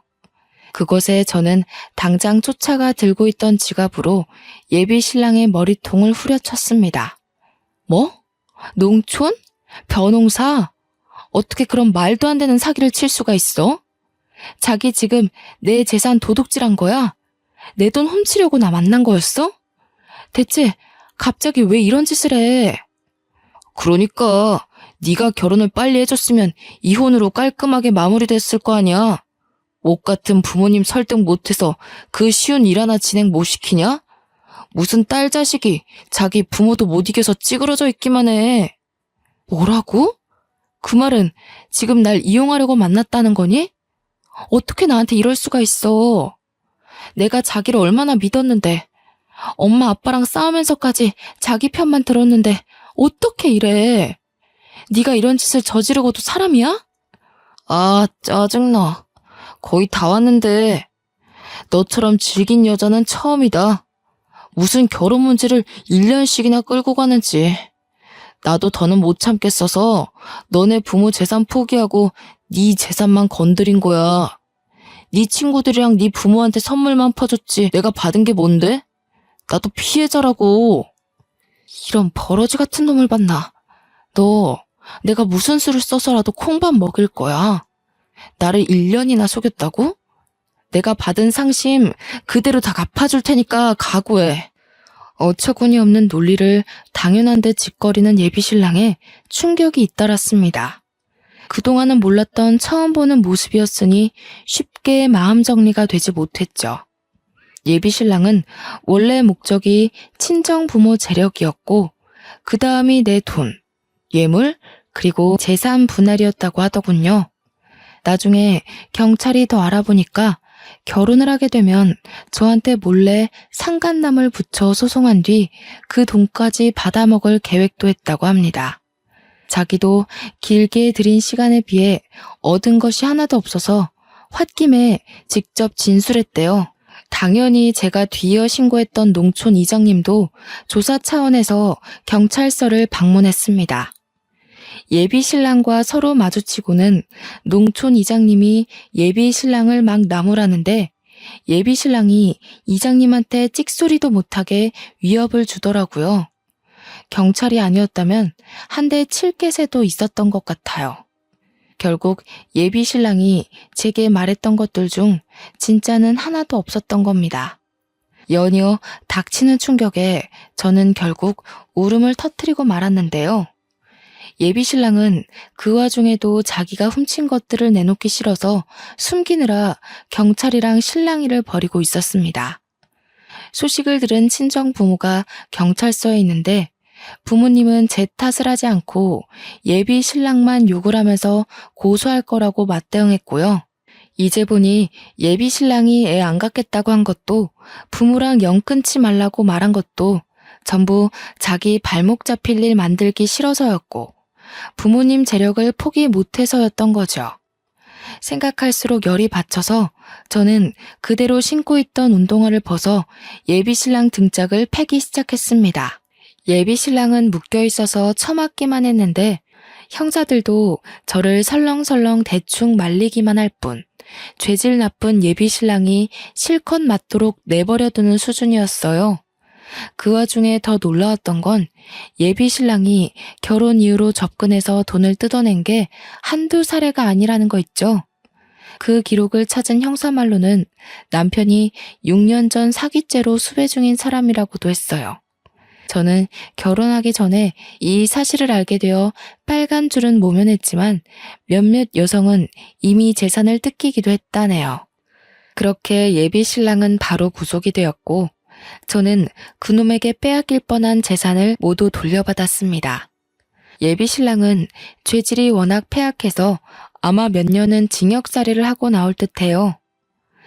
Speaker 1: 그곳에 저는 당장 쫓아가 들고 있던 지갑으로 예비 신랑의 머리통을 후려쳤습니다. 뭐? 농촌? 벼농사? 어떻게 그런 말도 안 되는 사기를 칠 수가 있어? 자기 지금 내 재산 도둑질한 거야? 내 돈 훔치려고 나 만난 거였어? 대체 갑자기 왜 이런 짓을 해? 그러니까 네가 결혼을 빨리 해줬으면 이혼으로 깔끔하게 마무리됐을 거 아니야. 옷 같은 부모님 설득 못해서 그 쉬운 일 하나 진행 못 시키냐? 무슨 딸 자식이 자기 부모도 못 이겨서 찌그러져 있기만 해. 뭐라고? 그 말은 지금 날 이용하려고 만났다는 거니? 어떻게 나한테 이럴 수가 있어? 내가 자기를 얼마나 믿었는데, 엄마 아빠랑 싸우면서까지 자기 편만 들었는데 어떻게 이래? 네가 이런 짓을 저지르고도 사람이야? 아, 짜증나. 거의 다 왔는데 너처럼 질긴 여자는 처음이다. 무슨 결혼 문제를 1년씩이나 끌고 가는지. 나도 더는 못 참겠어서 너네 부모 재산 포기하고 네 재산만 건드린 거야. 네 친구들이랑 네 부모한테 선물만 퍼줬지 내가 받은 게 뭔데? 나도 피해자라고. 이런 버러지 같은 놈을 봤나. 너 내가 무슨 수를 써서라도 콩밥 먹일 거야. 나를 1년이나 속였다고? 내가 받은 상심 그대로 다 갚아줄 테니까 각오해. 어처구니 없는 논리를 당연한 듯 짓거리는 예비신랑에 충격이 잇따랐습니다. 그동안은 몰랐던 처음 보는 모습이었으니 쉽게 마음 정리가 되지 못했죠. 예비신랑은 원래 목적이 친정 부모 재력이었고 그 다음이 내 돈, 예물, 그리고 재산 분할이었다고 하더군요. 나중에 경찰이 더 알아보니까 결혼을 하게 되면 저한테 몰래 상간남을 붙여 소송한 뒤 그 돈까지 받아먹을 계획도 했다고 합니다. 자기도 길게 들인 시간에 비해 얻은 것이 하나도 없어서 홧김에 직접 진술했대요. 당연히 제가 뒤이어 신고했던 농촌 이장님도 조사 차원에서 경찰서를 방문했습니다. 예비신랑과 서로 마주치고는 농촌 이장님이 예비신랑을 막 나무라는데 예비신랑이 이장님한테 찍소리도 못하게 위협을 주더라고요. 경찰이 아니었다면 한 대 칠 개새도 있었던 것 같아요. 결국 예비신랑이 제게 말했던 것들 중 진짜는 하나도 없었던 겁니다. 연이어 닥치는 충격에 저는 결국 울음을 터뜨리고 말았는데요. 예비신랑은 그 와중에도 자기가 훔친 것들을 내놓기 싫어서 숨기느라 경찰이랑 실랑이를 벌이고 있었습니다. 소식을 들은 친정 부모가 경찰서에 있는데 부모님은 제 탓을 하지 않고 예비신랑만 욕을 하면서 고소할 거라고 맞대응했고요. 이제 보니 예비신랑이 애 안 갖겠다고 한 것도 부모랑 영 끊지 말라고 말한 것도 전부 자기 발목 잡힐 일 만들기 싫어서였고 부모님 재력을 포기 못해서였던 거죠. 생각할수록 열이 받쳐서 저는 그대로 신고 있던 운동화를 벗어 예비신랑 등짝을 패기 시작했습니다. 예비신랑은 묶여있어서 처맞기만 했는데 형사들도 저를 설렁설렁 대충 말리기만 할 뿐 죄질 나쁜 예비신랑이 실컷 맞도록 내버려두는 수준이었어요. 그 와중에 더 놀라웠던 건 예비신랑이 결혼 이후로 접근해서 돈을 뜯어낸 게 한두 사례가 아니라는 거 있죠. 그 기록을 찾은 형사말로는 남편이 6년 전 사기죄로 수배 중인 사람이라고도 했어요. 저는 결혼하기 전에 이 사실을 알게 되어 빨간 줄은 모면했지만 몇몇 여성은 이미 재산을 뜯기기도 했다네요. 그렇게 예비신랑은 바로 구속이 되었고 저는 그놈에게 빼앗길 뻔한 재산을 모두 돌려받았습니다. 예비신랑은 죄질이 워낙 폐악해서 아마 몇 년은 징역살이를 하고 나올 듯해요.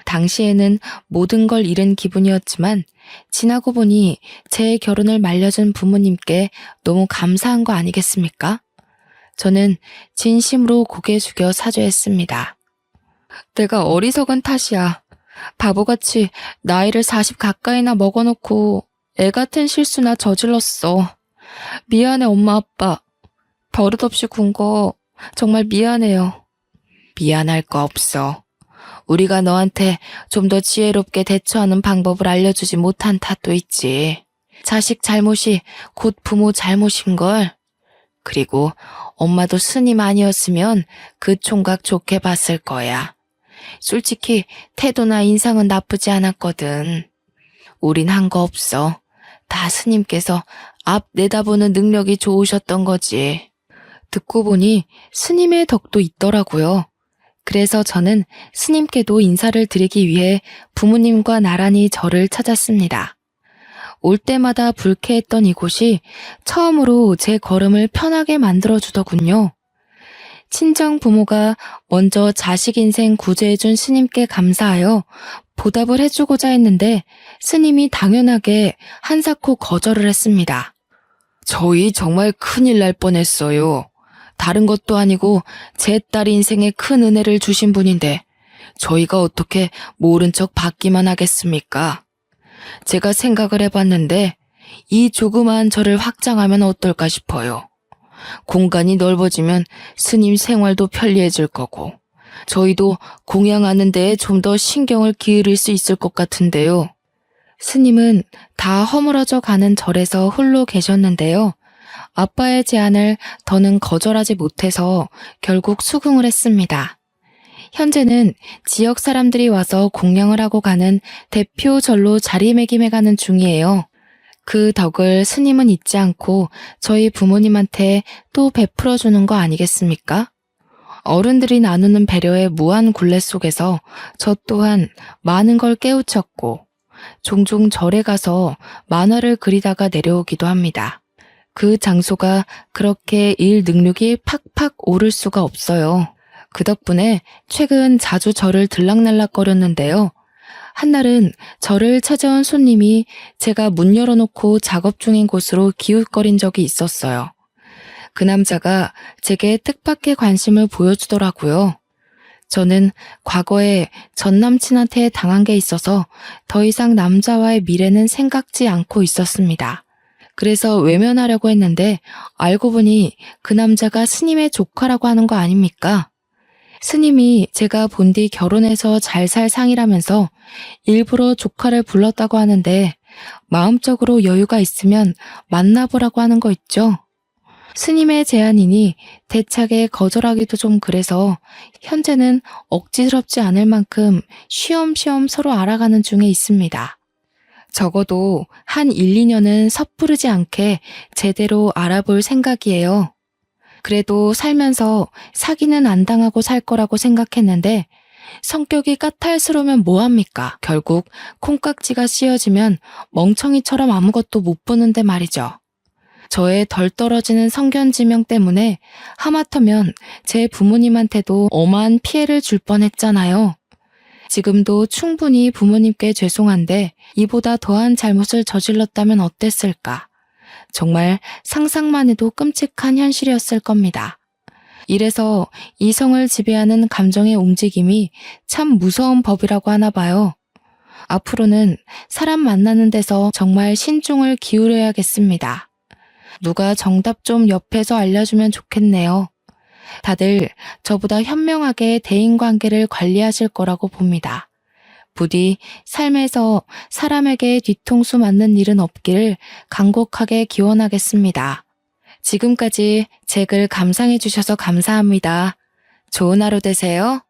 Speaker 1: 당시에는 모든 걸 잃은 기분이었지만 지나고 보니 제 결혼을 말려준 부모님께 너무 감사한 거 아니겠습니까? 저는 진심으로 고개 숙여 사죄했습니다. 내가 어리석은 탓이야. 바보같이 나이를 40 가까이나 먹어놓고 애 같은 실수나 저질렀어. 미안해 엄마 아빠. 버릇없이 군 거 정말 미안해요. 미안할 거 없어. 우리가 너한테 좀 더 지혜롭게 대처하는 방법을 알려주지 못한 탓도 있지. 자식 잘못이 곧 부모 잘못인걸. 그리고 엄마도 스님 아니었으면 그 총각 좋게 봤을 거야. 솔직히 태도나 인상은 나쁘지 않았거든. 우린 한 거 없어. 다 스님께서 앞 내다보는 능력이 좋으셨던 거지. 듣고 보니 스님의 덕도 있더라고요. 그래서 저는 스님께도 인사를 드리기 위해 부모님과 나란히 절을 찾았습니다. 올 때마다 불쾌했던 이곳이 처음으로 제 걸음을 편하게 만들어주더군요. 친정 부모가 먼저 자식 인생 구제해준 스님께 감사하여 보답을 해주고자 했는데 스님이 당연하게 한사코 거절을 했습니다. 저희 정말 큰일 날 뻔했어요. 다른 것도 아니고 제 딸 인생에 큰 은혜를 주신 분인데 저희가 어떻게 모른 척 받기만 하겠습니까? 제가 생각을 해봤는데 이 조그마한 절을 확장하면 어떨까 싶어요. 공간이 넓어지면 스님 생활도 편리해질 거고 저희도 공양하는 데에 좀 더 신경을 기울일 수 있을 것 같은데요. 스님은 다 허물어져 가는 절에서 홀로 계셨는데요. 아빠의 제안을 더는 거절하지 못해서 결국 수긍을 했습니다. 현재는 지역 사람들이 와서 공양을 하고 가는 대표 절로 자리매김해가는 중이에요. 그 덕을 스님은 잊지 않고 저희 부모님한테 또 베풀어주는 거 아니겠습니까? 어른들이 나누는 배려의 무한 굴레 속에서 저 또한 많은 걸 깨우쳤고 종종 절에 가서 만화를 그리다가 내려오기도 합니다. 그 장소가 그렇게 일 능력이 팍팍 오를 수가 없어요. 그 덕분에 최근 자주 절을 들락날락거렸는데요. 한날은 저를 찾아온 손님이 제가 문 열어놓고 작업 중인 곳으로 기웃거린 적이 있었어요. 그 남자가 제게 뜻밖의 관심을 보여주더라고요. 저는 과거에 전 남친한테 당한 게 있어서 더 이상 남자와의 미래는 생각지 않고 있었습니다. 그래서 외면하려고 했는데 알고 보니 그 남자가 스님의 조카라고 하는 거 아닙니까? 스님이 제가 본 뒤 결혼해서 잘 살 상이라면서 일부러 조카를 불렀다고 하는데 마음적으로 여유가 있으면 만나보라고 하는 거 있죠? 스님의 제안이니 대차게 거절하기도 좀 그래서 현재는 억지스럽지 않을 만큼 쉬엄쉬엄 서로 알아가는 중에 있습니다. 적어도 한 1, 2년은 섣부르지 않게 제대로 알아볼 생각이에요. 그래도 살면서 사기는 안 당하고 살 거라고 생각했는데 성격이 까탈스러우면 뭐합니까? 결국 콩깍지가 씌어지면 멍청이처럼 아무것도 못 보는데 말이죠. 저의 덜 떨어지는 성견지명 때문에 하마터면 제 부모님한테도 어마한 피해를 줄 뻔했잖아요. 지금도 충분히 부모님께 죄송한데 이보다 더한 잘못을 저질렀다면 어땠을까? 정말 상상만 해도 끔찍한 현실이었을 겁니다. 이래서 이성을 지배하는 감정의 움직임이 참 무서운 법이라고 하나 봐요. 앞으로는 사람 만나는 데서 정말 신중을 기울여야겠습니다. 누가 정답 좀 옆에서 알려주면 좋겠네요. 다들 저보다 현명하게 대인관계를 관리하실 거라고 봅니다. 부디 삶에서 사람에게 뒤통수 맞는 일은 없기를 간곡하게 기원하겠습니다. 지금까지 제 글 감상해 주셔서 감사합니다. 좋은 하루 되세요.